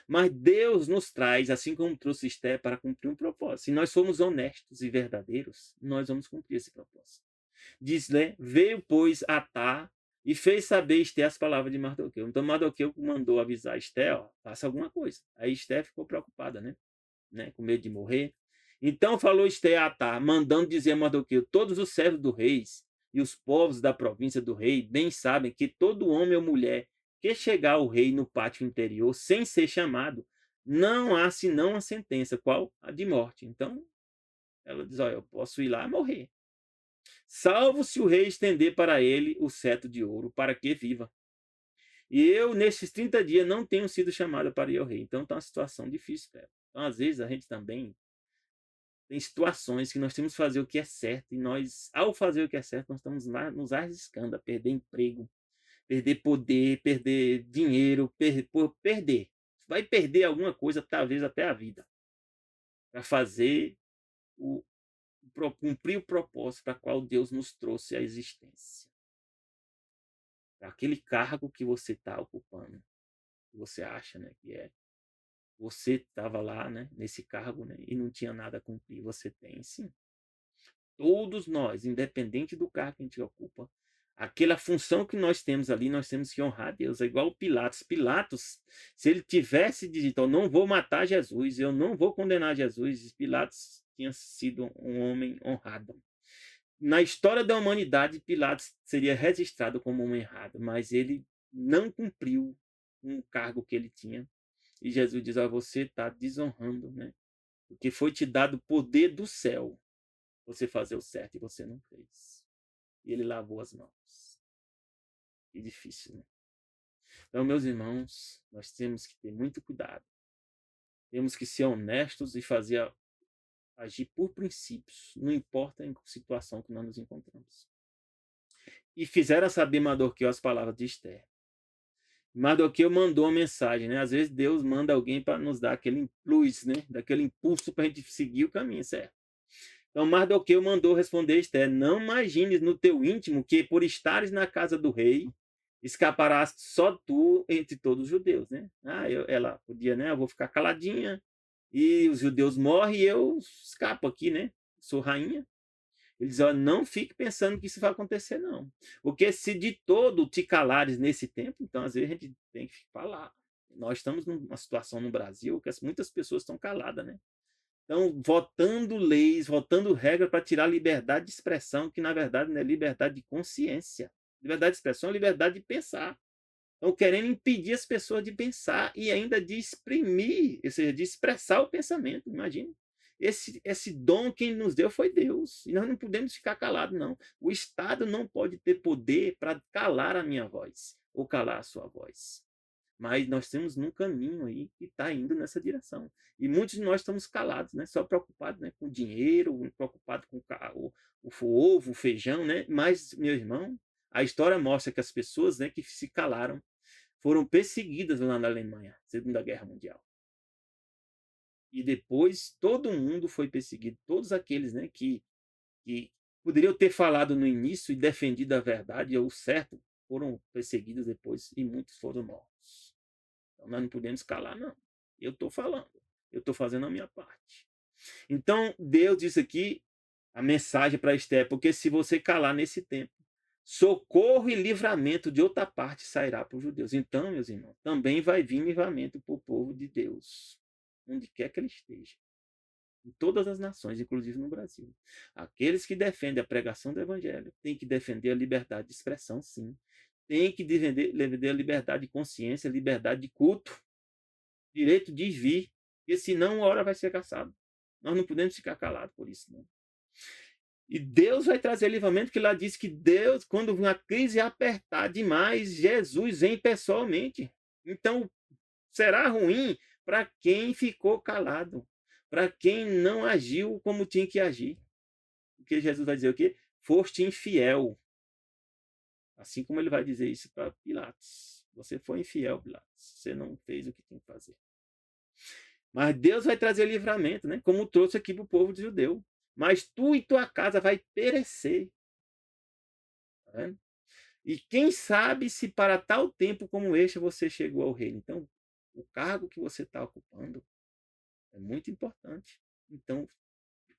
Mas Deus nos traz, assim como trouxe Esté, para cumprir um propósito. Se nós somos honestos e verdadeiros, nós vamos cumprir esse propósito. Diz, né? Veio, pois, Atá e fez saber Esté as palavras de Mardoqueu. Então, Mardoqueu mandou avisar Esté, ó, faça alguma coisa. Aí Esté ficou preocupada, né? Com medo de morrer. Então falou Esté a Atá, mandando dizer a Mardoqueu, todos os servos do rei e os povos da província do rei bem sabem que todo homem ou mulher que chegar ao rei no pátio interior sem ser chamado, não há senão a sentença, qual? A de morte. Então, ela diz, olha, eu posso ir lá e morrer. Salvo se o rei estender para ele o cetro de ouro, para que viva. E eu, nesses 30 dias, não tenho sido chamada para ir ao rei. Então, está uma situação difícil, cara. Então, às vezes, a gente também tem situações que nós temos que fazer o que é certo. E nós, ao fazer o que é certo, nós estamos nos arriscando a perder emprego, perder poder, perder dinheiro, perder. Vai perder alguma coisa, talvez até a vida, para fazer cumprir o propósito para qual Deus nos trouxe à existência. Aquele cargo que você está ocupando, que você acha, né, que é. Você estava lá, né, nesse cargo, né, e não tinha nada a cumprir. Você tem, sim. Todos nós, independente do cargo que a gente ocupa, aquela função que nós temos ali, nós temos que honrar a Deus. É igual o Pilatos. Pilatos, se ele tivesse dito, eu não vou matar Jesus, eu não vou condenar Jesus, Pilatos tinha sido um homem honrado. Na história da humanidade, Pilatos seria registrado como um homem errado, mas ele não cumpriu um cargo que ele tinha. E Jesus diz, você está desonrando, né, Porque foi te dado o poder do céu você fazer o certo e você não fez. E ele lavou as mãos. Que difícil, né? Então, meus irmãos, nós temos que ter muito cuidado. Temos que ser honestos e agir por princípios, não importa em que situação que nós nos encontramos. E fizeram saber Mardoqueu as palavras de Esther. Mardoqueu mandou uma mensagem, né? Às vezes Deus manda alguém para nos dar aquele impulso, né? Daquele impulso para a gente seguir o caminho certo. Então Mardoqueu mandou responder a Esther: não imagines no teu íntimo que por estares na casa do rei escaparás só tu entre todos os judeus, né? Ela podia, né? Eu vou ficar caladinha e os judeus morrem e eu escapo aqui, né? Sou rainha. Ele diz: ó, não fique pensando que isso vai acontecer, não. Porque se de todo te calares nesse tempo, então às vezes a gente tem que falar. Nós estamos numa situação no Brasil que muitas pessoas estão caladas, né? Estão votando leis, votando regras para tirar a liberdade de expressão, que na verdade não é liberdade de consciência. Liberdade de expressão é liberdade de pensar. Estão querendo impedir as pessoas de pensar e ainda de exprimir, ou seja, de expressar o pensamento. Imagina. Esse dom quem nos deu foi Deus. E nós não podemos ficar calados, não. O Estado não pode ter poder para calar a minha voz ou calar a sua voz. Mas nós temos um caminho aí que está indo nessa direção. E muitos de nós estamos calados, né? Só preocupados, né? Com dinheiro, preocupados com o ovo, o feijão, né? Mas, meu irmão, a história mostra que as pessoas, né, que se calaram foram perseguidas lá na Alemanha, Segunda Guerra Mundial. E depois todo mundo foi perseguido, todos aqueles, né, que poderiam ter falado no início e defendido a verdade ou o certo, foram perseguidos depois e muitos foram mortos. Então nós não podemos calar, não. Eu estou falando, eu estou fazendo a minha parte. Então Deus disse aqui a mensagem para Esther: porque se você calar nesse tempo, socorro e livramento de outra parte sairá para os judeus. Então, meus irmãos, também vai vir livramento para o povo de Deus, onde quer que ele esteja. Em todas as nações, inclusive no Brasil. Aqueles que defendem a pregação do evangelho têm que defender a liberdade de expressão, sim. Tem que defender a liberdade de consciência, a liberdade de culto, direito de vir, porque senão uma hora vai ser caçado. Nós não podemos ficar calados por isso, não. E Deus vai trazer livramento, que lá diz que Deus, quando uma crise apertar demais, Jesus vem pessoalmente. Então, será ruim para quem ficou calado, para quem não agiu como tinha que agir. Porque Jesus vai dizer o quê? Foste infiel. Assim como ele vai dizer isso para Pilatos. Você foi infiel, Pilatos. Você não fez o que tinha que fazer. Mas Deus vai trazer livramento, né? Como trouxe aqui para o povo judeu. Mas tu e tua casa vai perecer. Tá vendo? E quem sabe se para tal tempo como este você chegou ao reino. Então, o cargo que você está ocupando é muito importante. Então,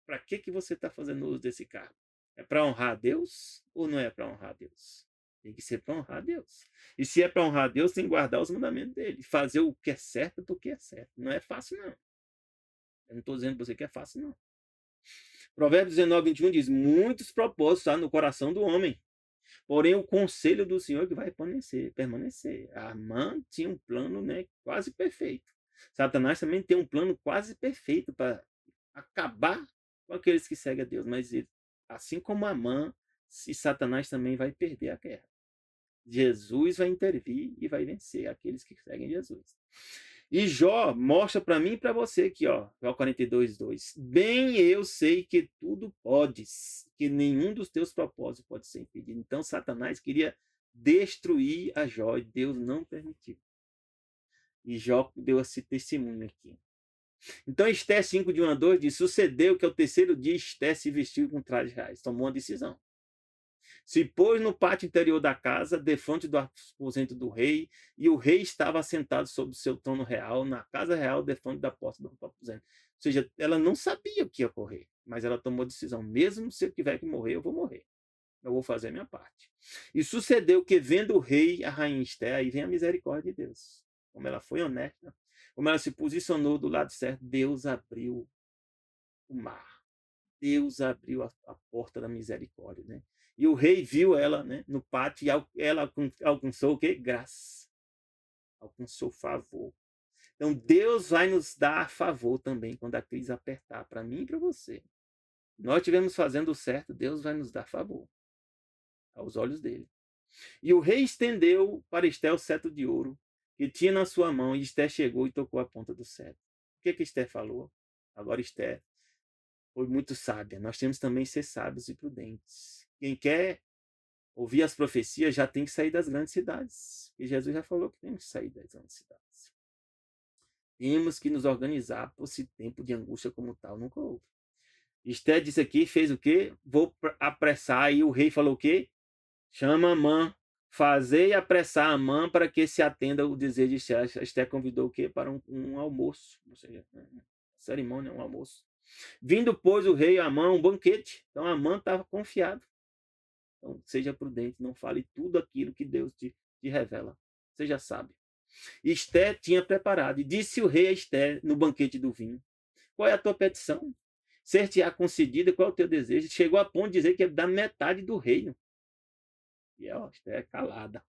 para que você está fazendo uso desse cargo? É para honrar a Deus ou não é para honrar a Deus? Tem que ser para honrar a Deus. E se é para honrar a Deus, tem que guardar os mandamentos dele. Fazer o que é certo porque é certo. Não é fácil, não. Eu não estou dizendo para você que é fácil, não. Provérbios 19, 21 diz: muitos propósitos há no coração do homem, porém o conselho do Senhor que vai permanecer. A Amã tinha um plano, né, quase perfeito. Satanás também tem um plano quase perfeito para acabar com aqueles que seguem a Deus. Mas assim como Amã, Satanás também vai perder a guerra. Jesus vai intervir e vai vencer aqueles que seguem Jesus. E Jó mostra para mim e para você aqui, ó, Jó 42, 2. Bem eu sei que tudo podes, que nenhum dos teus propósitos pode ser impedido. Então Satanás queria destruir a Jó e Deus não permitiu. E Jó deu esse testemunho aqui. Então Esté 5, de 1 a 2 diz: sucedeu que ao terceiro dia Esté se vestiu com trajes reais. Tomou uma decisão. Se pôs no pátio interior da casa, defronte do aposento do rei, e o rei estava assentado sobre o seu trono real, na casa real, defronte da porta do aposento. Ou seja, ela não sabia o que ia ocorrer, mas ela tomou decisão. Mesmo se eu tiver que morrer, eu vou morrer. Eu vou fazer a minha parte. E sucedeu que, vendo o rei, a rainha Esté, aí vem a misericórdia de Deus. Como ela foi honesta, como ela se posicionou do lado certo, Deus abriu o mar. Deus abriu a porta da misericórdia, né? E o rei viu ela, né, no pátio, e ela alcançou o quê? Graça. Alcançou favor. Então, Deus vai nos dar favor também quando a crise apertar, para mim e para você. Nós estivermos fazendo o certo, Deus vai nos dar favor aos olhos dele. E o rei estendeu para Esté o cetro de ouro que tinha na sua mão, e Esté chegou e tocou a ponta do cetro. O que Esté falou? Agora Esté foi muito sábia. Nós temos também que ser sábios e prudentes. Quem quer ouvir as profecias já tem que sair das grandes cidades. E Jesus já falou que temos que sair das grandes cidades. Temos que nos organizar por esse tempo de angústia como tal. Nunca houve. Esté disse aqui, fez o quê? Vou apressar. E o rei falou o quê? Chama Amã. Fazei apressar Amã para que se atenda o desejo de Esté. Esté convidou o quê? Para um almoço. Ou seja, uma cerimônia, um almoço. Vindo, pois, o rei a Amã um banquete. Então, Amã estava confiado. Então, seja prudente, não fale tudo aquilo que Deus te revela. Seja sábio. Esté tinha preparado, e disse o rei a Esté no banquete do vinho: qual é a tua petição? Ser-te-á concedida, qual é o teu desejo? Chegou a ponto de dizer que é da metade do reino. E ó, Esté é calada.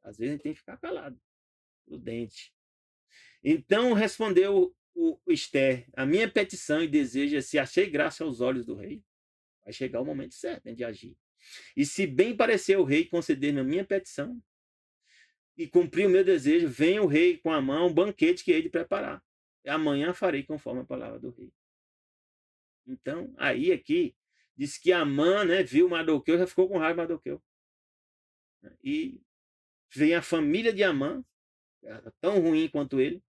Às vezes a gente tem que ficar calado, prudente. Então respondeu o Esté: a minha petição e desejo é, se achei graça aos olhos do rei, vai chegar o momento certo de agir. E se bem parecer o rei conceder-me a minha petição e cumprir o meu desejo, venha o rei com a mão um banquete que hei de preparar. E amanhã farei conforme a palavra do rei. Então, aí aqui, diz que Amã, né, viu Mardoqueu, já ficou com raiva de Mardoqueu. E vem a família de Amã, tão ruim quanto ele.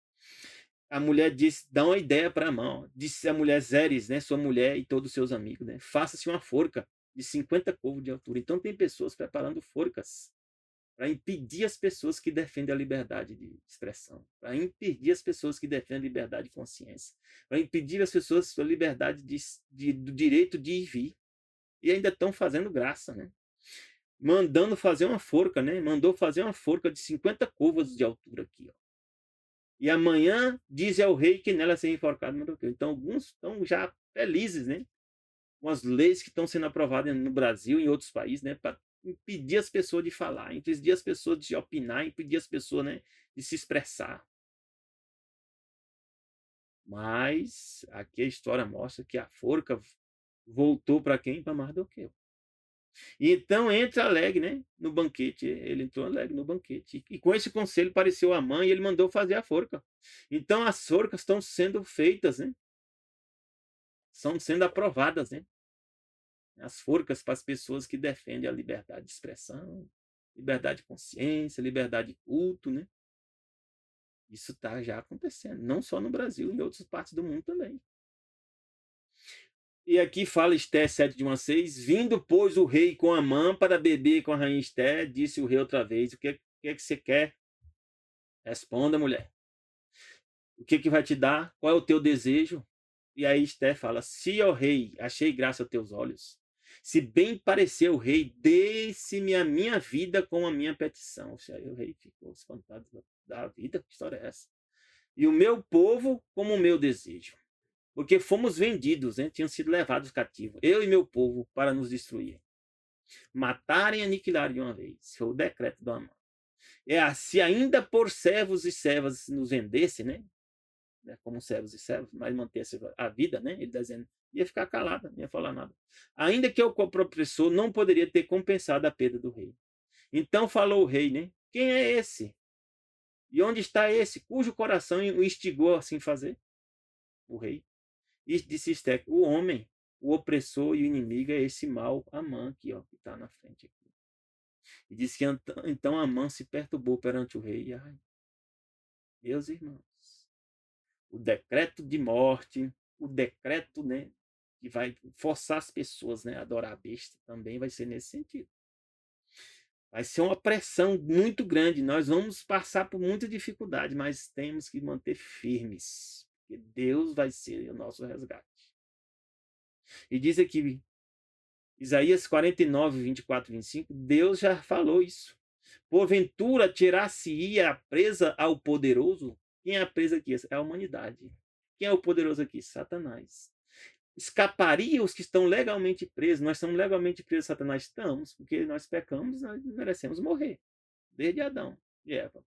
A mulher disse, dá uma ideia para Amã. Disse a mulher Zeres, né, sua mulher e todos os seus amigos, né, faça-se uma forca de 50 côvados de altura. Então tem pessoas preparando forcas para impedir as pessoas que defendem a liberdade de expressão, para impedir as pessoas que defendem a liberdade de consciência, para impedir as pessoas a liberdade do direito de ir e vir. E ainda estão fazendo graça, né? Mandando fazer uma forca, né? Mandou fazer uma forca de 50 côvados de altura aqui, ó. E amanhã diz ao rei que nela será enforcado. Então alguns estão já felizes, né? Com as leis que estão sendo aprovadas no Brasil e em outros países, né? Para impedir as pessoas de falar, impedir as pessoas de opinar, impedir as pessoas, né, de se expressar. Mas aqui a história mostra que a forca voltou para quem? Para Mardoqueu. Então entra alegre, né, no banquete. Ele entrou alegre no banquete. E com esse conselho pareceu a mãe e ele mandou fazer a forca. Então as forcas estão sendo feitas, né? São sendo aprovadas, né? As forcas para as pessoas que defendem a liberdade de expressão, liberdade de consciência, liberdade de culto, né? Isso está já acontecendo, não só no Brasil, em outras partes do mundo também. E aqui fala Esté 7 de 1 a 6, vindo, pois, o rei com Amã para beber com a rainha Esté, disse o rei outra vez, o que é que você quer? Responda, mulher. O que vai te dar? Qual é o teu desejo? E aí Esté fala, se, ó rei, achei graça aos teus olhos, se bem parecer o rei, dê-se-me a minha vida com a minha petição. Aí o rei ficou espantado da vida, que história é essa? E o meu povo como o meu desejo. Porque fomos vendidos, né? Tinham sido levados cativos, eu e meu povo, para nos destruir. Matarem e aniquilarem de uma vez. Foi o decreto do Amã. Se ainda por servos e servas nos vendesse, né? Como servos e servos, mas mantesse a vida, né? Ele dizendo, ia ficar calado, não ia falar nada. Ainda que o opressor não poderia ter compensado a perda do rei. Então falou o rei, né? Quem é esse? E onde está esse cujo coração o instigou assim fazer? O rei. E disse Esté, o homem, o opressor e o inimigo é esse mal Amã aqui, ó, que está na frente aqui. E disse que então Amã se perturbou perante o rei. E, ai, meus irmãos, o decreto de morte, o decreto, né, que vai forçar as pessoas, né, a adorar a besta, também vai ser nesse sentido. Vai ser uma pressão muito grande. Nós vamos passar por muita dificuldade, mas temos que manter firmes, porque Deus vai ser o nosso resgate. E diz aqui, Isaías 49, 24 e 25, Deus já falou isso. Porventura tirar-se-ia a presa ao poderoso? Quem é a presa aqui? É a humanidade. Quem é o poderoso aqui? Satanás. Escaparia os que estão legalmente presos? Nós estamos legalmente presos, Satanás? Estamos, porque nós pecamos, nós merecemos morrer. Desde Adão e Eva.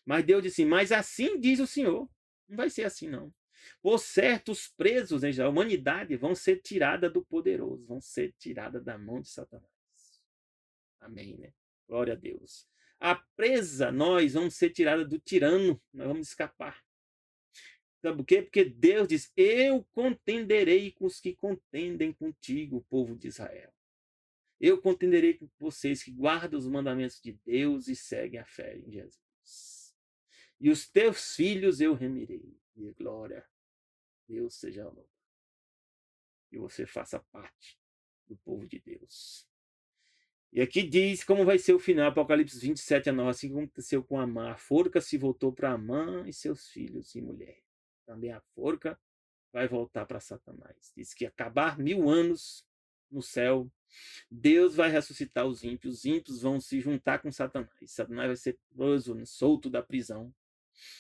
Mas Deus disse, mas assim diz o Senhor, Não vai ser assim, não. Por certo, os presos a humanidade vão ser tirada do poderoso, vão ser tirada da mão de Satanás. Amém, né? Glória a Deus. A presa, nós vamos ser tirada do tirano, nós vamos escapar. Sabe por quê? Porque Deus diz: eu contenderei com os que contendem contigo, o povo de Israel. Eu contenderei com vocês que guardam os mandamentos de Deus e seguem a fé em Jesus. E os teus filhos eu remirei. E glória, Deus seja louvado. Que você faça parte do povo de Deus. E aqui diz como vai ser o final, Apocalipse 27:9, assim como aconteceu com Amã. A forca se voltou para Amã e seus filhos e mulher. Também a forca vai voltar para Satanás. Diz que acabar 1000 anos no céu, Deus vai ressuscitar os ímpios vão se juntar com Satanás. Satanás vai ser preso, solto da prisão.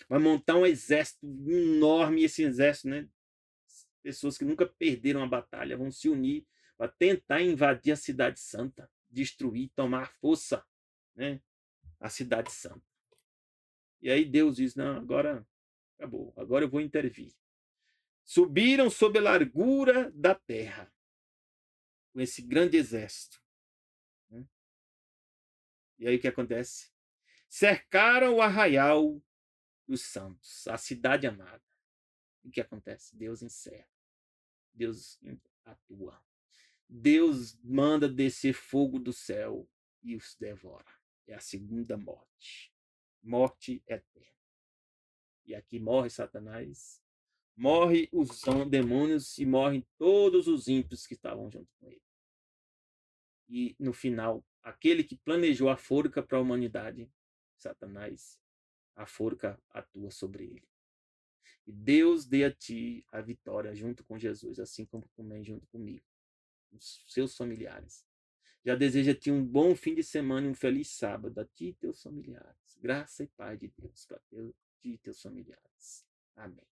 Vai montar um exército enorme, e esse exército, né? Pessoas que nunca perderam a batalha vão se unir para tentar invadir a cidade santa, destruir, tomar força, né? A cidade santa. E aí Deus diz: não, agora acabou, agora eu vou intervir. Subiram sob a largura da terra, com esse grande exército. Né? E aí o que acontece? Cercaram o arraial dos santos, a cidade amada. E o que acontece? Deus encerra. Deus atua. Deus manda descer fogo do céu e os devora. É a segunda morte. Morte eterna. E aqui morre Satanás, morre os demônios e morrem todos os ímpios que estavam junto com ele. E no final, aquele que planejou a forca para a humanidade, Satanás, a forca atua sobre ele. E Deus dê a ti a vitória junto com Jesus, assim como também junto comigo, os seus familiares. Já desejo a ti um bom fim de semana e um feliz sábado a ti e teus familiares. Graça e paz de Deus para ti e teus familiares. Amém.